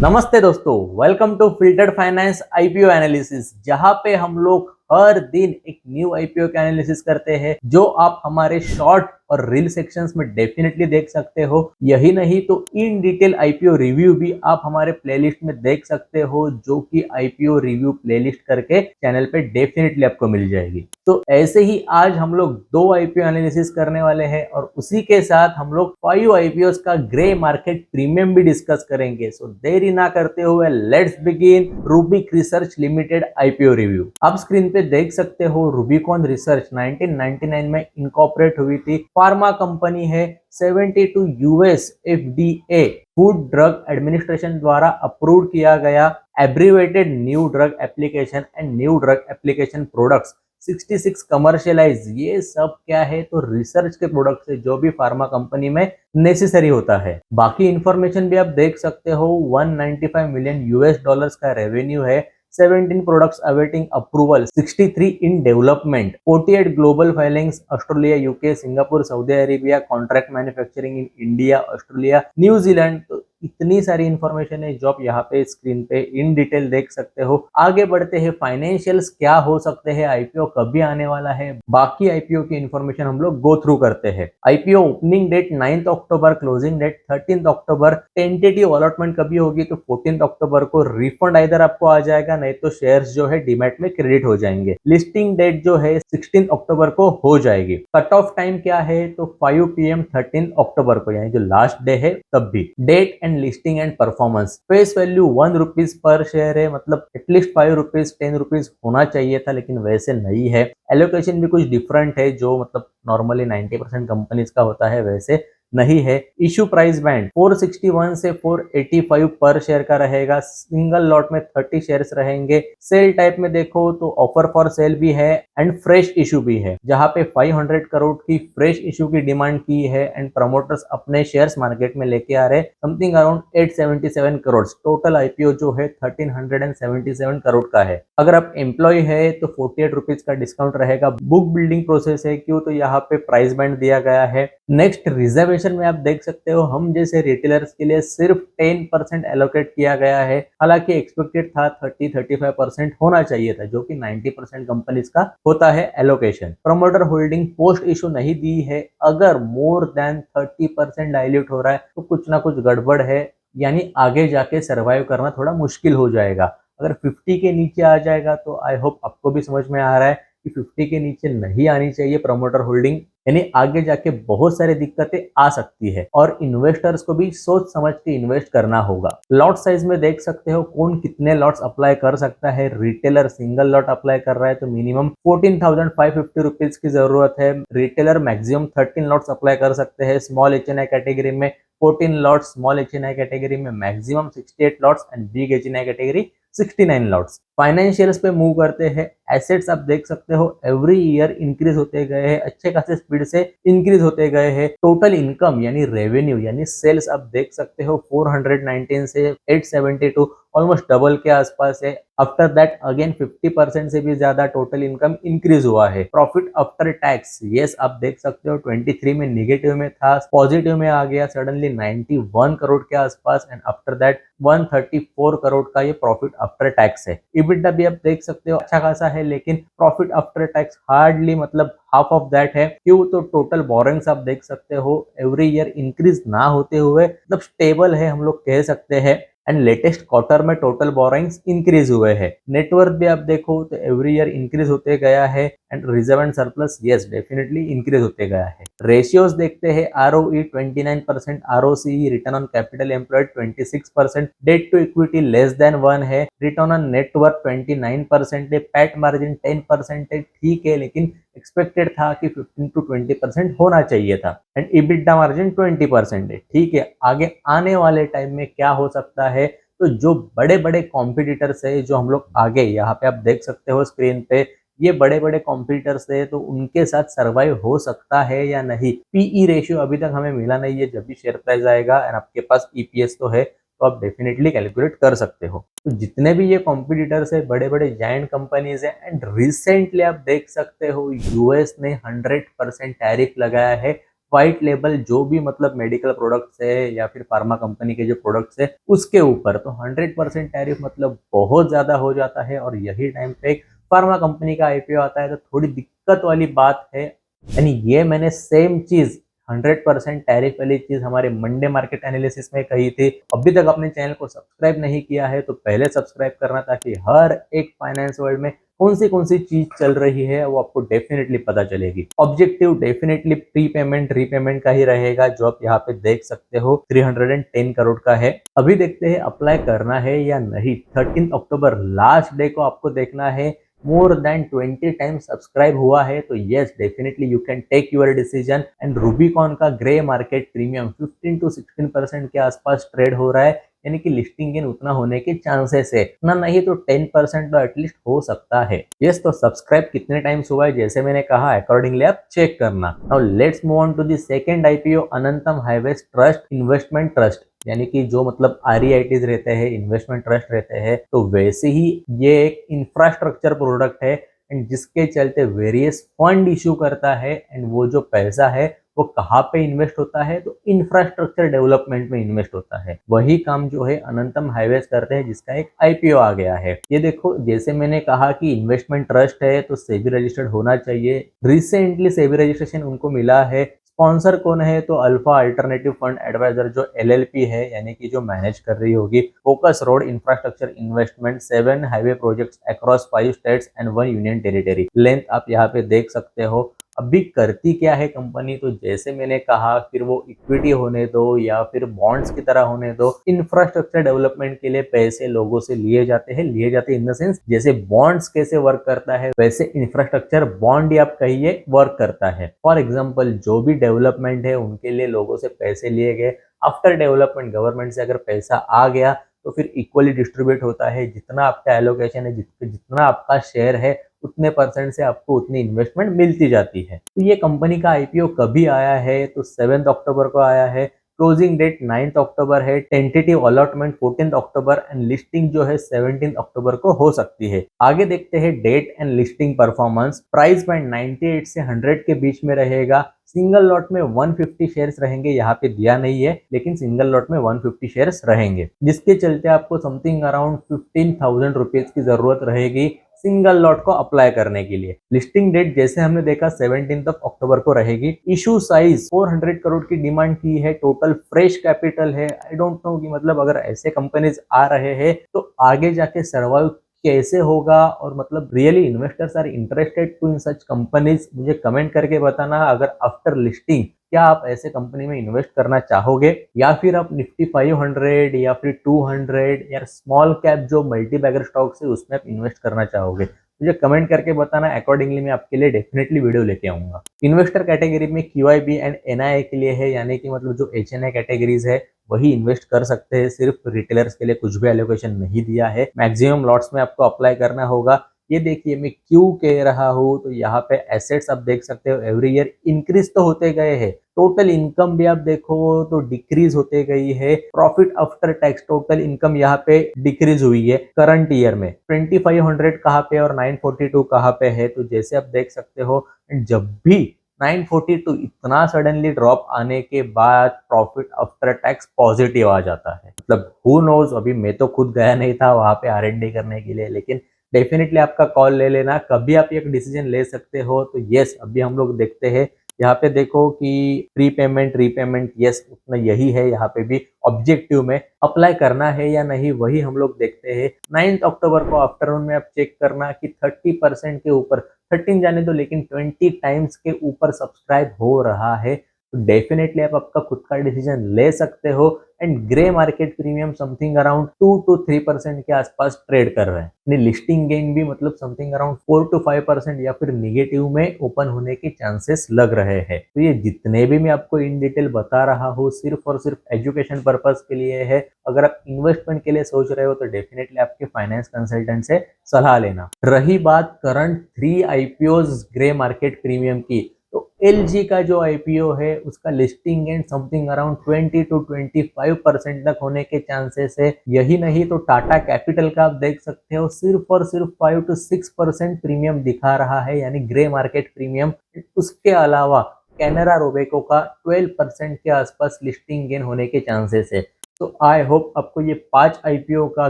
नमस्ते दोस्तों, welcome to filtered finance IPO analysis, जहां पे हम लोग हर दिन एक न्यू आईपीओ का एनालिसिस करते हैं जो आप हमारे शॉर्ट और रील सेक्शंस में डेफिनेटली देख सकते हो। यही नहीं तो इन डिटेल आईपीओ रिव्यू भी आप हमारे प्लेलिस्ट में देख सकते हो, जो कि आईपीओ रिव्यू प्लेलिस्ट करके चैनल पे डेफिनेटली आपको मिल जाएगी। तो ऐसे ही आज हम लोग दो आईपीओ एनालिसिस करने वाले हैं और उसी के साथ हम लोग 5 आईपीओ का ग्रे मार्केट प्रीमियम भी डिस्कस करेंगे। सो देरी ना करते हुए let's begin Rubik research limited IPO review. आप स्क्रीन पे देख सकते हो, रूबिकॉन रिसर्च 1999 में इनकॉर्पोरेट हुई थी। फार्मा कंपनी है। 72 US FDA food drug administration द्वारा अप्रूव किया गया abbreviated new drug application and new drug application products 66 commercialise. ये सब क्या है तो रिसर्च के प्रोडक्ट है जो भी फार्मा कंपनी में नेसेसरी होता है। बाकी इंफॉर्मेशन भी आप देख सकते हो। 195 मिलियन यूएस डॉलर्स का रेवेन्यू है। 17 products awaiting approval, 63 in development, 48 global filings, Australia, UK, Singapore, Saudi Arabia, contract manufacturing in India, Australia, New Zealand। तो इतनी सारी इंफॉर्मेशन है जो आप यहाँ पे स्क्रीन पे इन डिटेल देख सकते हो। आगे बढ़ते हैं, फाइनेंशियल्स क्या हो सकते हैं, आईपीओ कभी आने वाला है, बाकी आईपीओ की इंफॉर्मेशन हम लोग गो थ्रू करते हैं। आईपीओ ओपनिंग डेट 9 अक्टूबर, क्लोजिंग डेट 13 अक्टूबर, टेंटेटिव अलॉटमेंट कभी होगी तो 14 अक्टूबर को। रिफंड इधर आपको आ जाएगा, नहीं तो शेयर्स जो है डीमैट में क्रेडिट हो जाएंगे। लिस्टिंग डेट जो है 16 अक्टूबर को हो जाएगी। कट ऑफ टाइम क्या है तो 5 PM 13 अक्टूबर को, यानी जो लास्ट डे है तब भी। Date and listing and performance, face value 1 rupees पर शेयर है, मतलब एटलीस्ट 5 रुपीज 10 रुपीज होना चाहिए था, लेकिन वैसे नहीं है। एलोकेशन भी कुछ डिफरेंट है, जो मतलब नॉर्मली 90% कंपनीज का होता है वैसे नहीं है। इशू प्राइस बैंड 461 से 485 पर शेयर का रहेगा। सिंगल लॉट में 30 शेयर्स रहेंगे। सेल टाइप में देखो तो ऑफर फॉर सेल भी है एंड फ्रेश इशू भी है, जहां पे 500 करोड़ की फ्रेश इशू की डिमांड की है एंड प्रमोटर्स अपने शेयर्स मार्केट में लेके आ रहे something around 877 crore. Total IPO जो है 1377 करोड़ का है। अगर आप एम्प्लॉय है तो 48 रुपीज का डिस्काउंट रहेगा। बुक बिल्डिंग प्रोसेस है, क्यों तो यहाँ पे प्राइस बैंड दिया गया है। नेक्स्ट रिजर्वेशन में आप देख सकते हो, हम जैसे रिटेलर्स के लिए सिर्फ 10% एलोकेट किया गया है। हालांकि एक्सपेक्टेड था 30-35% होना चाहिए था, जो कि 90% कंपनीज का होता है allocation. Promoter holding post issue नहीं दी है। अगर मोर देन 30% डाइल्यूट हो रहा है तो कुछ ना कुछ गड़बड़ है, यानी आगे जाके सर्वाइव करना थोड़ा मुश्किल हो जाएगा। अगर 50 के नीचे आ जाएगा तो आई होप आपको भी समझ में आ रहा है कि 50 के नीचे नहीं आनी चाहिए प्रमोटर होल्डिंग, यानी आगे जाके बहुत सारी दिक्कतें आ सकती है और इन्वेस्टर्स को भी सोच समझ के इन्वेस्ट करना होगा। लॉट साइज में देख सकते हो कौन कितने लॉट्स अप्लाई कर सकता है। रिटेलर सिंगल लॉट अप्लाई कर रहा है तो मिनिमम 14,550 रुपीज की जरूरत है। रिटेलर मैक्सिमम 13 लॉट्स अप्लाई कर सकते हैं। स्मॉल एचएनआई कैटेगरी में 14 लॉट्स, स्मॉल एचएनआई कैटेगरी में maximum 68 lots and big HNI category 69 lots. Financials पे मूव करते हैं। एसेट्स आप देख सकते हो एवरी ईयर इंक्रीज होते गए हैं, अच्छे खासे स्पीड से इंक्रीज होते गए हैं। टोटल इनकम यानी रेवेन्यू यानी सेल्स आप देख सकते हो 419 से 872, ऑलमोस्ट डबल के आसपास है। आफ्टर दैट अगेन 50% से भी ज्यादा टोटल इनकम इंक्रीज हुआ है। प्रॉफिट आफ्टर टैक्स, यस आप देख सकते हो 23 में निगेटिव में था, पॉजिटिव में आ गया सडनली 91 करोड़ के आसपास एंड आफ्टर दैट 134 करोड़ का ये प्रॉफिट आफ्टर टैक्स है। इबिटा भी आप देख सकते हो अच्छा खासा है, लेकिन प्रॉफिट आफ्टर टैक्स हार्डली मतलब हाफ ऑफ दैट है। क्यों तो टोटल बोरिंग्स आप देख सकते हो एवरी ईयर इंक्रीज ना होते हुए मतलब स्टेबल है हम लोग कह सकते हैं। एंड लेटेस्ट क्वार्टर में टोटल बोरिंग्स इंक्रीज हुए हैं। नेटवर्थ भी आप देखो तो एवरी ईयर इंक्रीज होते गया है and reserve and surplus yes definitely increase होते गया है। रेशियोज देखते हैं, ROE 29%, ROCE return on capital employed 26%, debt to equity less than 1 है, रिटर्न ऑन नेटवर्थ 29% है, पैट मार्जिन 10% है, ठीक है, लेकिन एक्सपेक्टेड था कि 15 to 20% होना चाहिए था एंड इबिटा मार्जिन 20% है, ठीक है। आगे आने वाले टाइम में क्या हो सकता है तो जो बड़े बड़े कॉम्पिटिटर्स है, जो हम लोग आगे यहाँ पे आप देख सकते हो स्क्रीन पे, ये बड़े बड़े कॉम्पिटिटर्स है तो उनके साथ सर्वाइव हो सकता है या नहीं। पीई रेशियो अभी तक हमें मिला नहीं है, जब भी शेयर प्राइस आएगा एंड आपके पास ईपीएस तो है तो आप डेफिनेटली कैलकुलेट कर सकते हो। तो जितने भी ये कॉम्पिटिटर्स है, बड़े बड़े जायंट कंपनीज है एंड रिसेंटली आप देख सकते हो यूएस ने 100% टैरिफ लगाया है व्हाइट लेबल जो भी मतलब मेडिकल प्रोडक्ट्स है या फिर फार्मा कंपनी के जो प्रोडक्ट्स है उसके ऊपर। तो 100% टैरिफ मतलब बहुत ज्यादा हो जाता है और यही टाइम पे फार्मा कंपनी का आईपीओ आता है तो थोड़ी दिक्कत वाली बात है। यानी ये मैंने सेम चीज 100% टैरिफ वाली चीज हमारे मंडे मार्केट एनालिसिस में कही थी। अभी तक अपने चैनल को सब्सक्राइब नहीं किया है तो पहले सब्सक्राइब करना, ताकि हर एक फाइनेंस वर्ल्ड में कौन सी चीज चल रही है वो आपको डेफिनेटली पता चलेगी। Objective definitely pre payment repayment का ही रहेगा, जो आप यहाँ पे देख सकते हो 310 करोड़ का है। अभी देखते हैं अप्लाई करना है या नहीं। 13 अक्टूबर लास्ट डे को आपको देखना है। मोर देन 20 टाइम्स सब्सक्राइब हुआ है तो yes definitely you can take your decision. And Rubicon का ग्रे मार्केट प्रीमियम 15 to 16% के आसपास ट्रेड हो रहा है, यानी कि लिस्टिंग गेन उतना होने के चांसेस है, उतना नहीं तो 10% तो एटलीस्ट हो सकता है। यस, तो सब्सक्राइब कितने टाइम्स हुआ है जैसे मैंने कहा अकॉर्डिंगली आप चेक करना। Now let's move on to the second IPO, Anantam highways trust investment trust, यानी कि जो मतलब आरईआईटीज रहते हैं, इन्वेस्टमेंट ट्रस्ट रहते हैं, तो वैसे ही ये एक इंफ्रास्ट्रक्चर प्रोडक्ट है एंड जिसके चलते वेरियस फंड इशू करता है। एंड वो जो पैसा है वो कहाँ पे इन्वेस्ट होता है, तो इंफ्रास्ट्रक्चर डेवलपमेंट में इन्वेस्ट होता है। वही काम जो है अनंतम हाईवेज करते हैं, जिसका एक आईपीओ आ गया है। ये देखो, जैसे मैंने कहा कि इन्वेस्टमेंट ट्रस्ट है तो सेबी रजिस्टर्ड होना चाहिए। रिसेंटली सेबी रजिस्ट्रेशन उनको मिला है। स्पॉन्सर कौन है, तो अल्फा अल्टरनेटिव फंड एडवाइजर जो एलएलपी है, यानी कि जो मैनेज कर रही होगी focus road infrastructure investment 7 highway projects across 5 states and 1 union territory. Length आप यहाँ पे देख सकते हो। अभी करती क्या है कंपनी, तो जैसे मैंने कहा, फिर वो इक्विटी होने दो या फिर बॉन्ड्स की तरह होने दो, इंफ्रास्ट्रक्चर डेवलपमेंट के लिए पैसे लोगों से लिए जाते हैं। लिए जाते इन द सेंस, जैसे बॉन्ड्स कैसे वर्क करता है वैसे इंफ्रास्ट्रक्चर बॉन्ड ही आप कहिए वर्क करता है। फॉर एग्जाम्पल, जो भी डेवलपमेंट है उनके लिए लोगों से पैसे लिए गए। आफ्टर डेवलपमेंट गवर्नमेंट से अगर पैसा आ गया तो फिर इक्वली डिस्ट्रीब्यूट होता है। जितना आपका एलोकेशन है, जितना आपका शेयर है, उतने परसेंट से आपको उतनी इन्वेस्टमेंट मिलती जाती है। तो ये कंपनी का आईपीओ कभी आया है, तो 7 अक्टूबर को आया है। क्लोजिंग डेट 9 अक्टूबर है। Tentative allotment 14 October and listing जो है 17 अक्टूबर को हो सकती है। आगे देखते हैं date and listing performance. Price band 98 से 100 के बीच में रहेगा। सिंगल लॉट में 150 शेयर्स रहेंगे, यहाँ पे दिया नहीं है, लेकिन सिंगल लॉट में 150 शेयर्स रहेंगे, जिसके चलते आपको समथिंग अराउंड 15,000 रुपीज की जरूरत रहेगी सिंगल लॉट को अप्लाई करने के लिए। लिस्टिंग डेट जैसे हमने देखा 17 अक्टूबर को रहेगी। इशू साइज 400 करोड़ की डिमांड की है। टोटल फ्रेश कैपिटल है। आई डोंट नो कि मतलब अगर ऐसे कंपनीज आ रहे हैं तो आगे जाके सर्वाइव कैसे होगा, और मतलब really investors are interested to in such companies. मुझे कमेंट करके बताना, अगर आफ्टर लिस्टिंग क्या आप ऐसे कंपनी में इन्वेस्ट करना चाहोगे, या फिर आप निफ्टी 500 या फिर 200 या स्मॉल कैप जो मल्टी बैगर स्टॉक्स है उसमें आप इन्वेस्ट करना चाहोगे। मुझे कमेंट करके बताना, अकॉर्डिंगली मैं आपके लिए डेफिनेटली वीडियो लेके आऊंगा। इन्वेस्टर कैटेगरी में QIB एंड NII के लिए है, यानी कि मतलब जो HNI कैटेगरीज है वही इन्वेस्ट कर सकते हैं। सिर्फ रिटेलर्स के लिए कुछ भी एलोकेशन नहीं दिया है। मैक्सिमम लॉट्स में आपको अप्लाई करना होगा। ये देखिए, मैं क्यों कह रहा हूँ, तो यहाँ पे एसेट्स आप देख सकते हो एवरी ईयर इंक्रीज तो होते गए हैं। टोटल इनकम भी आप देखो तो डिक्रीज होते गई है। Profit after tax total income यहाँ पे डिक्रीज हुई है करंट ईयर में। 2500 कहाँ पे और 942 कहाँ पे है, तो जैसे आप देख सकते हो। जब भी 942 इतना सडनली ड्रॉप आने के बाद प्रॉफिट आफ्टर टैक्स पॉजिटिव आ जाता है। मतलब हु नोज, अभी मैं तो खुद गया नहीं था वहां पे R&D करने के लिए, लेकिन डेफिनेटली आपका कॉल ले लेना, कभी आप एक डिसीजन ले सकते हो। तो यस, अभी हम लोग देखते हैं यहाँ पे देखो कि प्री पेमेंट रीपेमेंट यस उतना यही है। यहाँ पे भी ऑब्जेक्टिव में अप्लाई करना है या नहीं वही हम लोग देखते हैं। 9 अक्टूबर को आफ्टरनून में आप चेक करना कि 30% के ऊपर, 13 जाने दो, लेकिन 20 टाइम्स के ऊपर सब्सक्राइब हो रहा है, तो डेफिनेटली आप आपका खुद का डिसीजन ले सकते हो। And grey market premium something around 2 to 3% के आसपास ट्रेड कर रहे हैं। लिस्टिंग गेन भी मतलब समथिंग अराउंड 4 to 5% या फिर निगेटिव में ओपन होने के चांसेस लग रहे हैं। तो ये जितने भी मैं आपको इन डिटेल बता रहा हूँ सिर्फ और सिर्फ एजुकेशन पर्पस के लिए है। अगर आप इन्वेस्टमेंट के लिए सोच रहे हो तो डेफिनेटली आपके फाइनेंस कंसल्टेंट से सलाह लेना। रही बात current 3 IPOs grey market premium की, तो LG का जो IPO है उसका listing and something around 20 to 25% तक होने के चांसेस है। यही नहीं तो टाटा कैपिटल का आप देख सकते हो सिर्फ और सिर्फ 5 to 6% प्रीमियम दिखा रहा है, यानी ग्रे मार्केट प्रीमियम। उसके अलावा कैनरा रोबेको का 12% के आसपास लिस्टिंग गेन होने के चांसेस है। तो आई होप आपको ये 5 आईपीओ का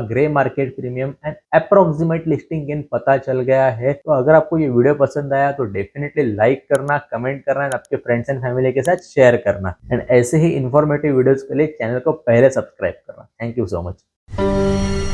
grey market premium and approximate listing gain पता चल गया है। तो अगर आपको ये वीडियो पसंद आया तो डेफिनेटली लाइक करना, कमेंट करना एंड आपके फ्रेंड्स एंड फैमिली के साथ शेयर करना एंड ऐसे ही इंफॉर्मेटिव वीडियोस के लिए चैनल को पहले सब्सक्राइब करना। Thank you so much.